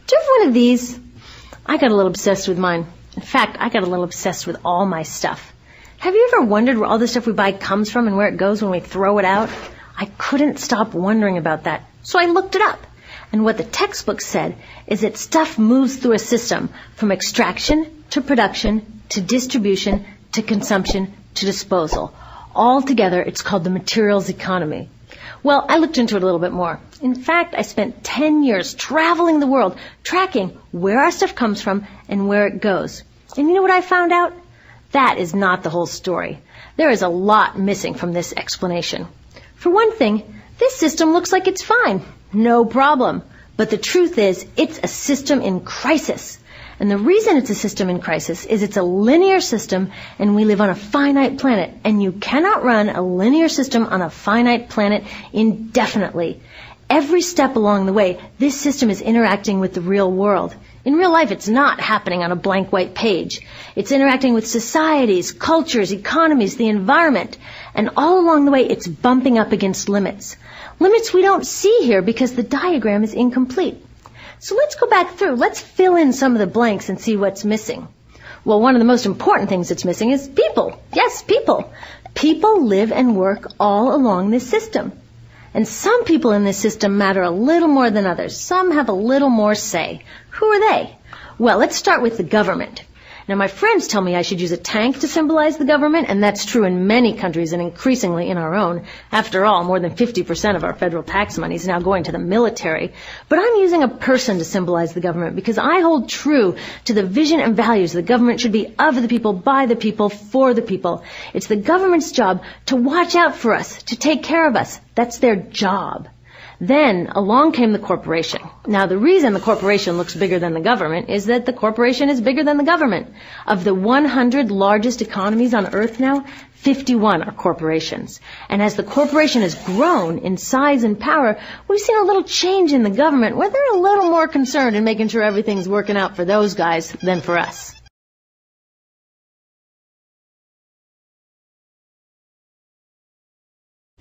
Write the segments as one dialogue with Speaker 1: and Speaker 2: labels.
Speaker 1: Do you have one of these? I got a little obsessed with mine. In fact, I got a little obsessed with all my stuff. Have you ever wondered where all the stuff we buy comes from and where it goes when we throw it out? I couldn't stop wondering about that, so I looked it up. And what the textbook said is that stuff moves through a system from extraction to production to distribution to consumption to disposal. All together, it's called the materials economy. Well, I looked into it a little bit more. In fact, I spent 10 years traveling the world, tracking where our stuff comes from and where it goes. And you know what I found out? That is not the whole story. There is a lot missing from this explanation. For one thing, this system looks like it's fine. No problem. But the truth is, it's a system in crisis. And the reason it's a system in crisis is it's a linear system and we live on a finite planet. And you cannot run a linear system on a finite planet indefinitely. Every step along the way, this system is interacting with the real world. In real life, it's not happening on a blank white page. It's interacting with societies, cultures, economies, the environment. And all along the way, it's bumping up against limits. Limits we don't see here because the diagram is incomplete. So let's go back through. Let's fill in some of the blanks and see what's missing. Well, one of the most important things that's missing is people. Yes, people. People live and work all along this system. And some people in this system matter a little more than others. Some have a little more say. Who are they? Well, let's start with the government. Now, my friends tell me I should use a tank to symbolize the government, and that's true in many countries and increasingly in our own. After all, more than 50% of our federal tax money is now going to the military. But I'm using a person to symbolize the government because I hold true to the vision and values the government should be of the people, by the people, for the people. It's the government's job to watch out for us, to take care of us. That's their job. Then along came the corporation. Now, the reason the corporation looks bigger than the government is that the corporation is bigger than the government. Of the 100 largest economies on Earth now, 51 are corporations. And as the corporation has grown in size and power, we've seen a little change in the government where they're a little more concerned in making sure everything's working out for those guys than for us.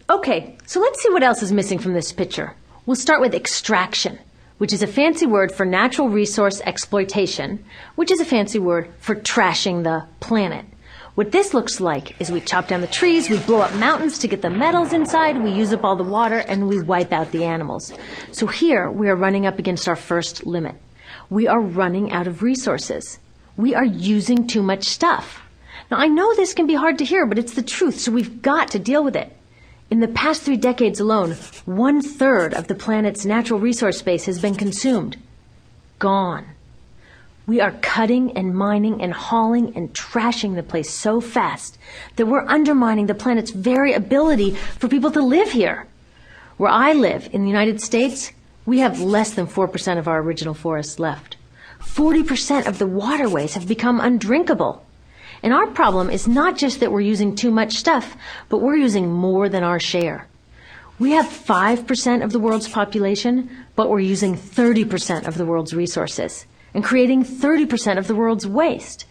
Speaker 1: Okay, so let's see what else is missing from this picture. We'll start with extraction, which is a fancy word for natural resource exploitation, which is a fancy word for trashing the planet. What this looks like is we chop down the trees, we blow up mountains to get the metals inside, we use up all the water, and we wipe out the animals. So here we are running up against our first limit. We are running out of resources. We are using too much stuff. Now, I know this can be hard to hear, but it's the truth, so we've got to deal with it. In the past 3 decades alone, 1/3 of the planet's natural resource space has been consumed. Gone. We are cutting and mining and hauling and trashing the place so fast that we're undermining the planet's very ability for people to live here. Where I live, in the United States, we have less than 4% of our original forests left. 40% of the waterways have become undrinkable. And our problem is not just that we're using too much stuff, but we're using more than our share. We have 5% of the world's population, but we're using 30% of the world's resources and creating 30% of the world's waste.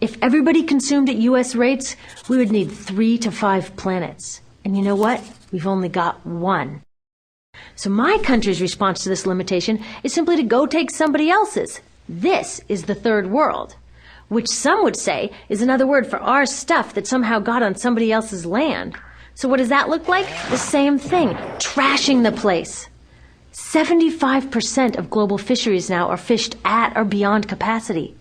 Speaker 1: If everybody consumed at U.S. rates, we would need 3 to 5 planets. And you know what? We've only got 1. So my country's response to this limitation is simply to go take somebody else's. This is the third world, which some would say is another word for our stuff that somehow got on somebody else's land. So what does that look like? The same thing, trashing the place. 75% of global fisheries now are fished at or beyond capacity.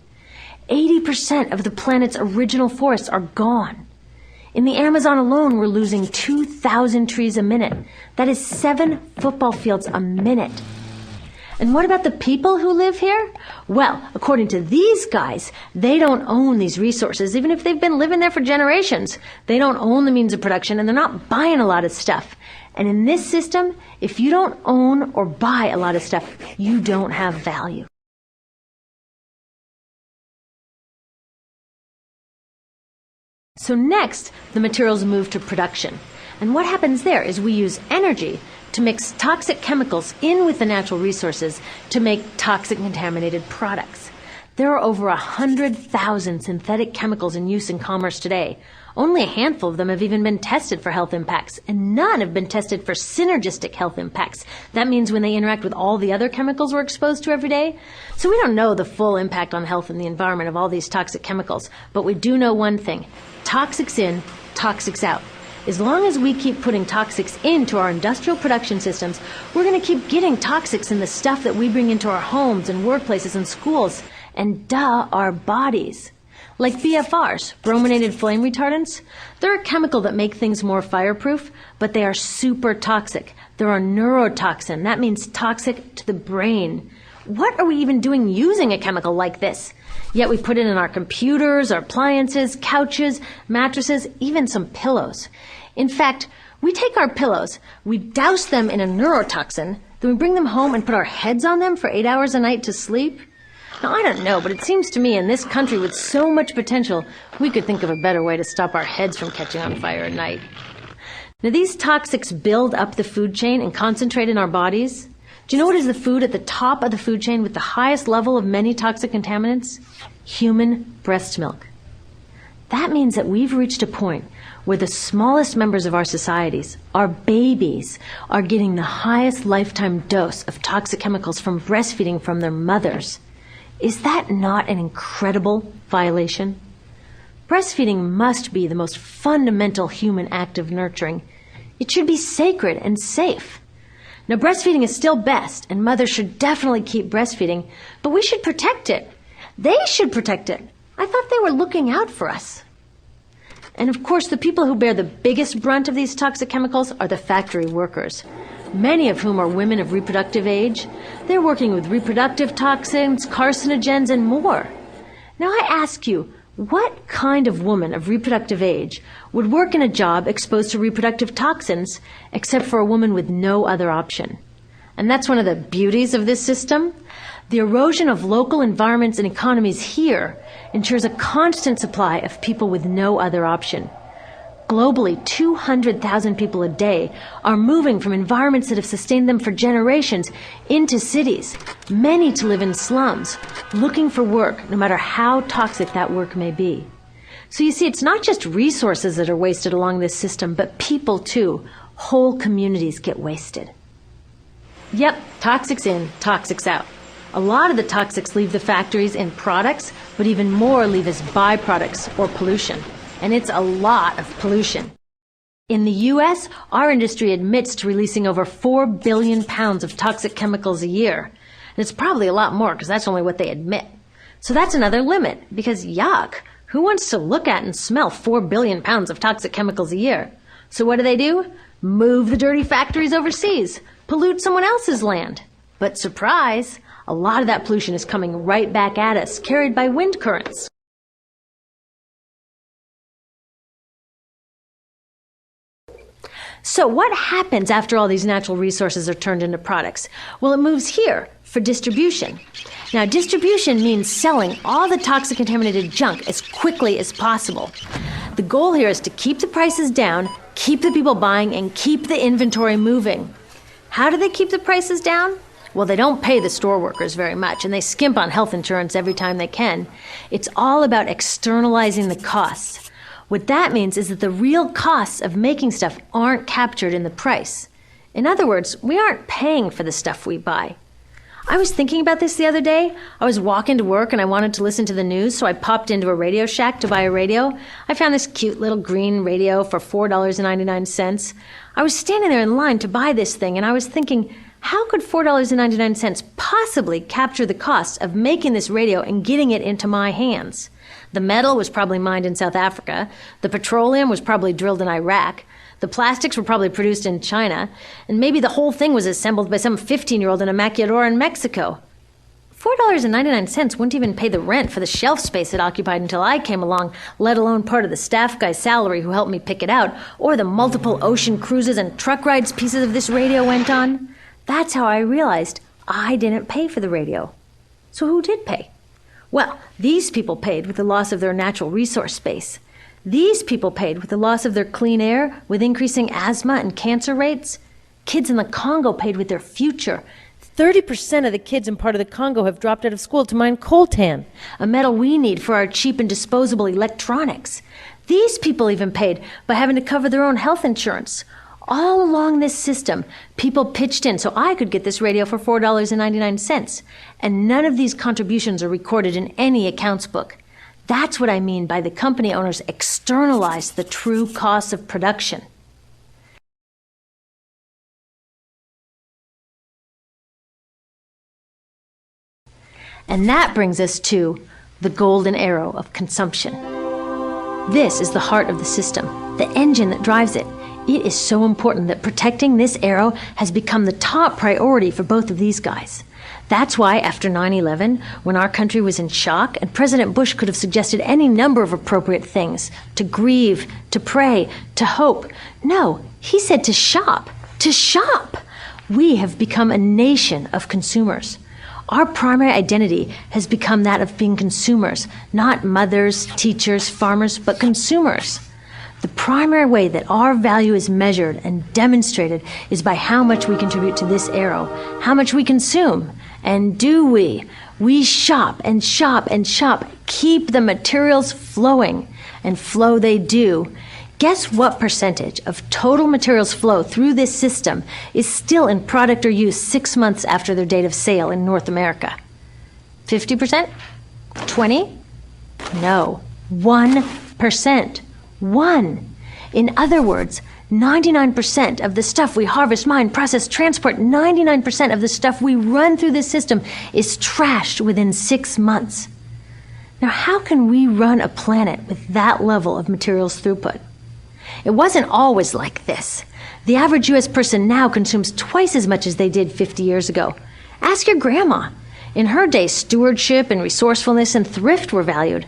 Speaker 1: 80% of the planet's original forests are gone. In the Amazon alone, we're losing 2,000 trees a minute. That is 7 football fields a minute. And what about the people who live here? Well, according to these guys, they don't own these resources, even if they've been living there for generations. They don't own the means of production, and they're not buying a lot of stuff. And in this system, if you don't own or buy a lot of stuff, you don't have value. So next, the materials move to production. And what happens there is we use energy to mix toxic chemicals in with the natural resources to make toxic contaminated products. There are over 100,000 synthetic chemicals in use in commerce today. Only a handful of them have even been tested for health impacts, and none have been tested for synergistic health impacts. That means when they interact with all the other chemicals we're exposed to every day. So we don't know the full impact on health and the environment of all these toxic chemicals, but we do know one thing. Toxics in, toxics out. As long as we keep putting toxics into our industrial production systems, we're going to keep getting toxics in the stuff that we bring into our homes and workplaces and schools, and our bodies. Like BFRs, brominated flame retardants, they're a chemical that make things more fireproof, but they are super toxic. They're a neurotoxin. That means toxic to the brain. What are we even doing using a chemical like this? Yet we put it in our computers, our appliances, couches, mattresses, even some pillows. In fact, we take our pillows, we douse them in a neurotoxin, then we bring them home and put our heads on them for 8 hours a night to sleep. Now, I don't know, but it seems to me in this country with so much potential, we could think of a better way to stop our heads from catching on fire at night. Now, these toxics build up the food chain and concentrate in our bodies. Do you know what is the food at the top of the food chain with the highest level of many toxic contaminants? Human breast milk. That means that we've reached a point where the smallest members of our societies, our babies, are getting the highest lifetime dose of toxic chemicals from breastfeeding from their mothers. Is that not an incredible violation? Breastfeeding must be the most fundamental human act of nurturing. It should be sacred and safe. Now, breastfeeding is still best, and mothers should definitely keep breastfeeding, but we should protect it. They should protect it. I thought they were looking out for us. And of course, the people who bear the biggest brunt of these toxic chemicals are the factory workers, many of whom are women of reproductive age. They're working with reproductive toxins, carcinogens, and more. Now I ask you, what kind of woman of reproductive age would work in a job exposed to reproductive toxins except for a woman with no other option? And that's one of the beauties of this system. The erosion of local environments and economies here ensures a constant supply of people with no other option. Globally, 200,000 people a day are moving from environments that have sustained them for generations into cities, many to live in slums, looking for work, no matter how toxic that work may be. So you see, it's not just resources that are wasted along this system, but people too. Whole communities get wasted. Yep, toxics in, toxics out. A lot of the toxics leave the factories in products, but even more leave as byproducts or pollution. And it's a lot of pollution. In the U.S., our industry admits to releasing over 4 billion pounds of toxic chemicals a year. And it's probably a lot more because that's only what they admit. So that's another limit, because yuck, who wants to look at and smell 4 billion pounds of toxic chemicals a year? So what do? Move the dirty factories overseas, pollute someone else's land. But surprise, a lot of that pollution is coming right back at us, carried by wind currents. So what happens after all these natural resources are turned into products? Well, it moves here for distribution. Now, distribution means selling all the toxic contaminated junk as quickly as possible. The goal here is to keep the prices down, keep the people buying, and keep the inventory moving. How do they keep the prices down? Well, they don't pay the store workers very much, and they skimp on health insurance every time they can. It's all about externalizing the costs. What that means is that the real costs of making stuff aren't captured in the price. In other words, we aren't paying for the stuff we buy. I was thinking about this the other day. I was walking to work and I wanted to listen to the news, so I popped into a Radio Shack to buy a radio. I found this cute little green radio for $4.99. I was standing there in line to buy this thing, and I was thinking, how could $4.99 possibly capture the cost of making this radio and getting it into my hands? The metal was probably mined in South Africa. The petroleum was probably drilled in Iraq. The plastics were probably produced in China. And maybe the whole thing was assembled by some 15-year-old in a maquiladora in Mexico. $4.99 wouldn't even pay the rent for the shelf space it occupied until I came along, let alone part of the staff guy's salary who helped me pick it out, or the multiple ocean cruises and truck rides pieces of this radio went on. That's how I realized I didn't pay for the radio. So who did pay? Well, these people paid with the loss of their natural resource space. These people paid with the loss of their clean air, with increasing asthma and cancer rates. Kids in the Congo paid with their future. 30% of the kids in part of the Congo have dropped out of school to mine coltan, a metal we need for our cheap and disposable electronics. These people even paid by having to cover their own health insurance. All along this system, people pitched in so I could get this radio for $4.99, and none of these contributions are recorded in any accounts book. That's what I mean by the company owners externalized the true costs of production. And that brings us to the golden arrow of consumption. This is the heart of the system, the engine that drives it. It is so important that protecting this arrow has become the top priority for both of these guys. That's why after 9/11, when our country was in shock, and President Bush could have suggested any number of appropriate things, to grieve, to pray, to hope. No, he said to shop, to shop. We have become a nation of consumers. Our primary identity has become that of being consumers, not mothers, teachers, farmers, but consumers. The primary way that our value is measured and demonstrated is by how much we contribute to this arrow, how much we consume. And do we? We shop and shop and shop, keep the materials flowing, and flow they do. Guess what percentage of total materials flow through this system is still in product or use 6 months after their date of sale in North America? 50%? 20? No, 1%. 1. In other words, 99% of the stuff we harvest, mine, process, transport, 99% of the stuff we run through this system is trashed within 6 months. Now, how can we run a planet with that level of materials throughput? It wasn't always like this. The average U.S. person now consumes twice as much as they did 50 years ago. Ask your grandma. In her day, stewardship and resourcefulness and thrift were valued.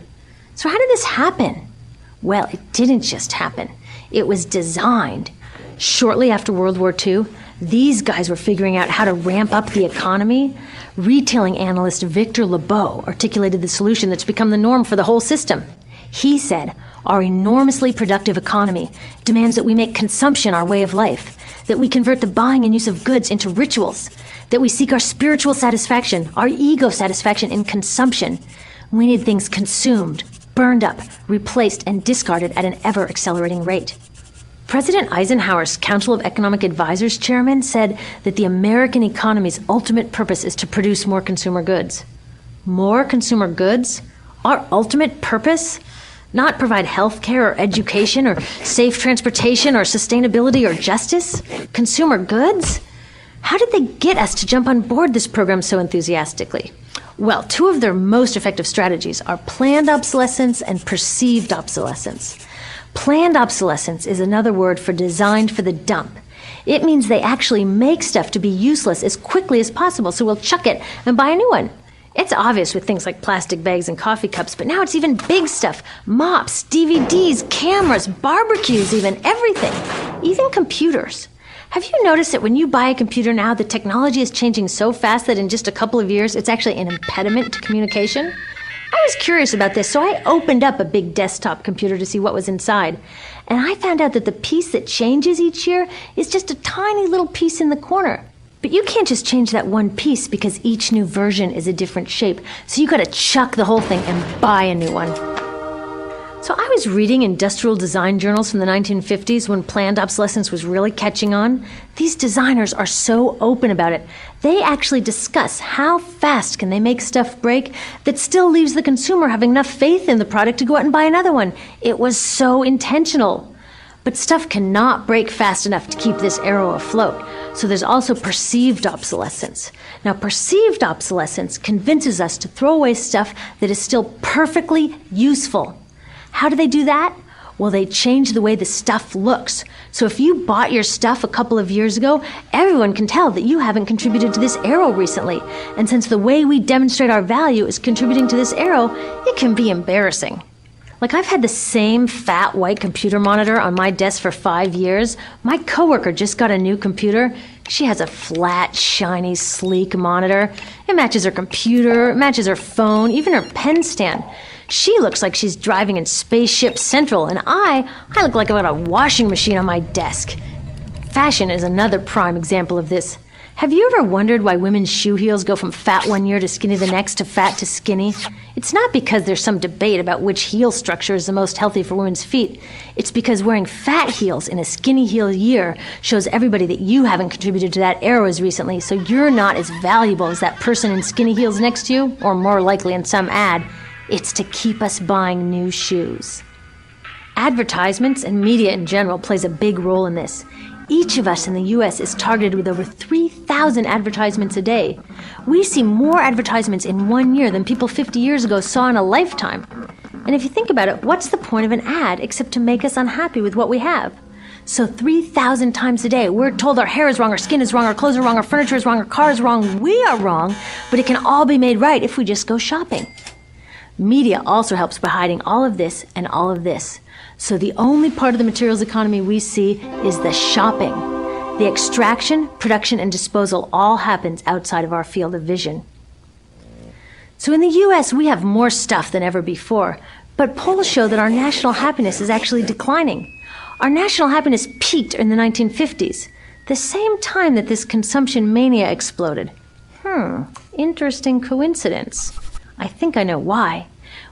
Speaker 1: So how did this happen? Well, it didn't just happen. It was designed. Shortly after World War II, these guys were figuring out how to ramp up the economy. Retailing analyst Victor Lebeau articulated the solution that's become the norm for the whole system. He said, our enormously productive economy demands that we make consumption our way of life, that we convert the buying and use of goods into rituals, that we seek our spiritual satisfaction, our ego satisfaction in consumption. We need things consumed, burned up, replaced, and discarded at an ever-accelerating rate. President Eisenhower's Council of Economic Advisors chairman said that the American economy's ultimate purpose is to produce more consumer goods. More consumer goods? Our ultimate purpose? Not provide health care or education or safe transportation or sustainability or justice? Consumer goods? How did they get us to jump on board this program so enthusiastically? Well, two of their most effective strategies are planned obsolescence and perceived obsolescence. Planned obsolescence is another word for designed for the dump. It means they actually make stuff to be useless as quickly as possible, so we'll chuck it and buy a new one. It's obvious with things like plastic bags and coffee cups, but now it's even big stuff. Mops, DVDs, cameras, barbecues even, everything. Even computers. Have you noticed that when you buy a computer now, the technology is changing so fast that in just a couple of years, it's actually an impediment to communication? I was curious about this, so I opened up a big desktop computer to see what was inside. And I found out that the piece that changes each year is just a tiny little piece in the corner. But you can't just change that one piece because each new version is a different shape. So you gotta chuck the whole thing and buy a new one. So I was reading industrial design journals from the 1950s when planned obsolescence was really catching on. These designers are so open about it. They actually discuss how fast can they make stuff break that still leaves the consumer having enough faith in the product to go out and buy another one. It was so intentional. But stuff cannot break fast enough to keep this arrow afloat. So there's also perceived obsolescence. Now, perceived obsolescence convinces us to throw away stuff that is still perfectly useful. How do they do that? Well, they change the way the stuff looks. So if you bought your stuff a couple of years ago, everyone can tell that you haven't contributed to this arrow recently. And since the way we demonstrate our value is contributing to this arrow, it can be embarrassing. Like, I've had the same fat white computer monitor on my desk for 5 years. My coworker just got a new computer. She has a flat, shiny, sleek monitor. It matches her computer, it matches her phone, even her pen stand. She looks like she's driving in Spaceship Central, and I look like I've got a washing machine on my desk. Fashion is another prime example of this. Have you ever wondered why women's shoe heels go from fat one year to skinny the next to fat to skinny? It's not because there's some debate about which heel structure is the most healthy for women's feet. It's because wearing fat heels in a skinny heel year shows everybody that you haven't contributed to that era as recently, so you're not as valuable as that person in skinny heels next to you, or more likely in some ad. It's to keep us buying new shoes. Advertisements and media in general plays a big role in this. Each of us in the U.S. is targeted with over 3,000 advertisements a day. We see more advertisements in 1 year than people 50 years ago saw in a lifetime. And if you think about it, what's the point of an ad except to make us unhappy with what we have? So 3,000 times a day, we're told our hair is wrong, our skin is wrong, our clothes are wrong, our furniture is wrong, our car is wrong. We are wrong, but it can all be made right if we just go shopping. Media also helps by hiding all of this and all of this. So the only part of the materials economy we see is the shopping. The extraction, production, and disposal all happens outside of our field of vision. So in the U.S., we have more stuff than ever before, but polls show that our national happiness is actually declining. Our national happiness peaked in the 1950s, the same time that this consumption mania exploded. Interesting coincidence. I think I know why.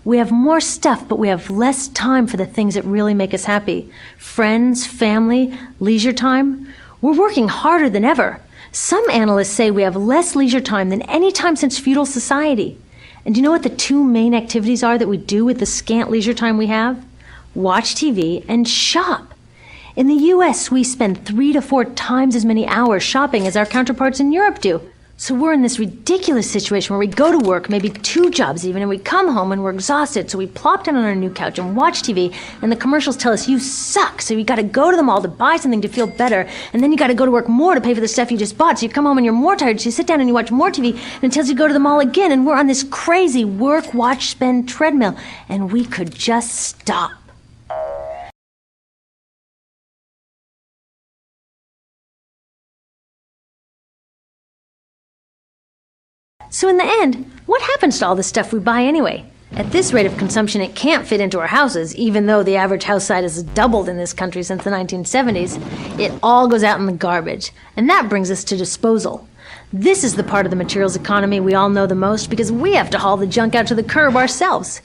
Speaker 1: We have more stuff, but we have less time for the things that really make us happy. Friends, family, leisure time. We're working harder than ever. Some analysts say we have less leisure time than any time since feudal society. And do you know what the two main activities are that we do with the scant leisure time we have? Watch TV and shop. In the U.S., we spend 3 to 4 times as many hours shopping as our counterparts in Europe do. So we're in this ridiculous situation where we go to work, maybe 2 jobs even, and we come home and we're exhausted, so we plop down on our new couch and watch TV, and the commercials tell us you suck, so you gotta go to the mall to buy something to feel better, and then you gotta go to work more to pay for the stuff you just bought, so you come home and you're more tired, so you sit down and you watch more TV, and it tells you to go to the mall again, and we're on this crazy work, watch, spend treadmill, and we could just stop. So in the end, what happens to all the stuff we buy anyway? At this rate of consumption, it can't fit into our houses, even though the average house size has doubled in this country since the 1970s. It all goes out in the garbage. And that brings us to disposal. This is the part of the materials economy we all know the most because we have to haul the junk out to the curb ourselves.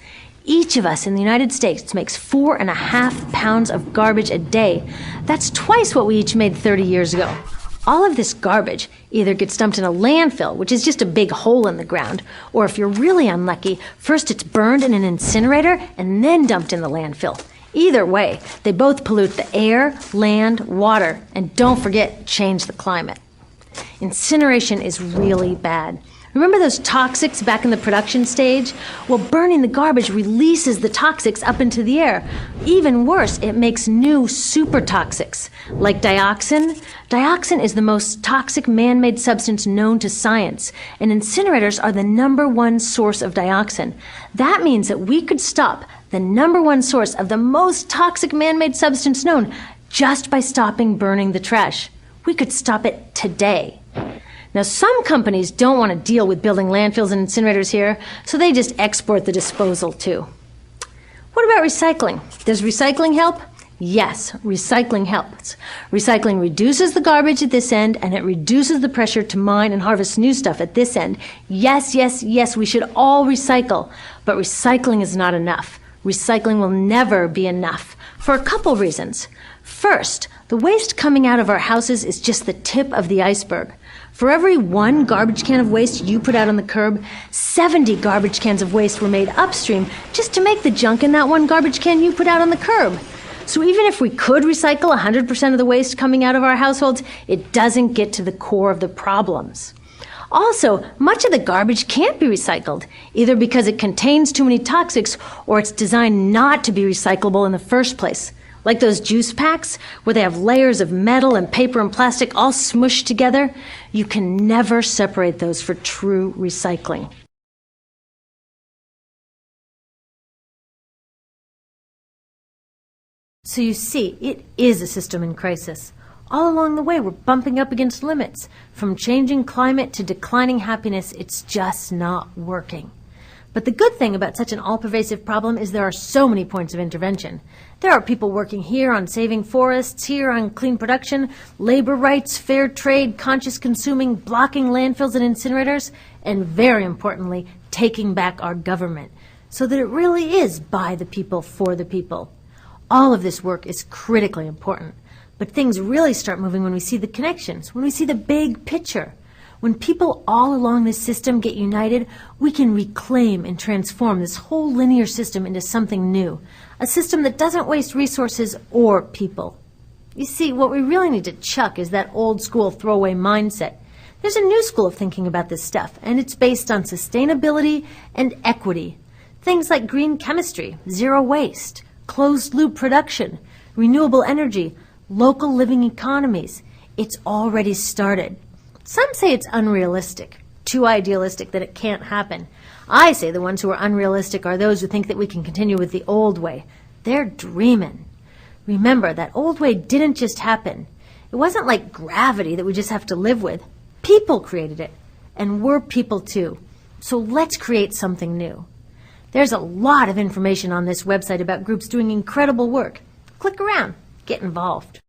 Speaker 1: Each of us in the United States makes 4.5 pounds of garbage a day. That's twice what we each made 30 years ago. All of this garbage either gets dumped in a landfill, which is just a big hole in the ground, or if you're really unlucky, first it's burned in an incinerator and then dumped in the landfill. Either way, they both pollute the air, land, water, and don't forget, change the climate. Incineration is really bad. Remember those toxics back in the production stage? Well, burning the garbage releases the toxics up into the air. Even worse, it makes new super toxics, like dioxin. Dioxin is the most toxic man-made substance known to science, and incinerators are the #1 source of dioxin. That means that we could stop the #1 source of the most toxic man-made substance known just by stopping burning the trash. We could stop it today. Now, some companies don't want to deal with building landfills and incinerators here, so they just export the disposal too. What about recycling? Does recycling help? Yes, recycling helps. Recycling reduces the garbage at this end, and it reduces the pressure to mine and harvest new stuff at this end. Yes, yes, yes, we should all recycle, but recycling is not enough. Recycling will never be enough, for a couple reasons. First, the waste coming out of our houses is just the tip of the iceberg. For every 1 garbage can of waste you put out on the curb, 70 garbage cans of waste were made upstream just to make the junk in that 1 garbage can you put out on the curb. So even if we could recycle 100% of the waste coming out of our households, it doesn't get to the core of the problems. Also, much of the garbage can't be recycled, either because it contains too many toxics or it's designed not to be recyclable in the first place. Like those juice packs, where they have layers of metal and paper and plastic all smushed together, you can never separate those for true recycling. So you see, it is a system in crisis. All along the way, we're bumping up against limits. From changing climate to declining happiness, it's just not working. But the good thing about such an all-pervasive problem is there are so many points of intervention. There are people working here on saving forests, here on clean production, labor rights, fair trade, conscious consuming, blocking landfills and incinerators, and very importantly, taking back our government, so that it really is by the people, for the people. All of this work is critically important, but things really start moving when we see the connections, when we see the big picture. When people all along this system get united, we can reclaim and transform this whole linear system into something new, a system that doesn't waste resources or people. You see, what we really need to chuck is that old school throwaway mindset. There's a new school of thinking about this stuff, and it's based on sustainability and equity. Things like green chemistry, zero waste, closed-loop production, renewable energy, local living economies. It's already started. Some say it's unrealistic, too idealistic that it can't happen. I say the ones who are unrealistic are those who think that we can continue with the old way. They're dreaming. Remember, that old way didn't just happen. It wasn't like gravity that we just have to live with. People created it, and we're people too. So let's create something new. There's a lot of information on this website about groups doing incredible work. Click around, get involved.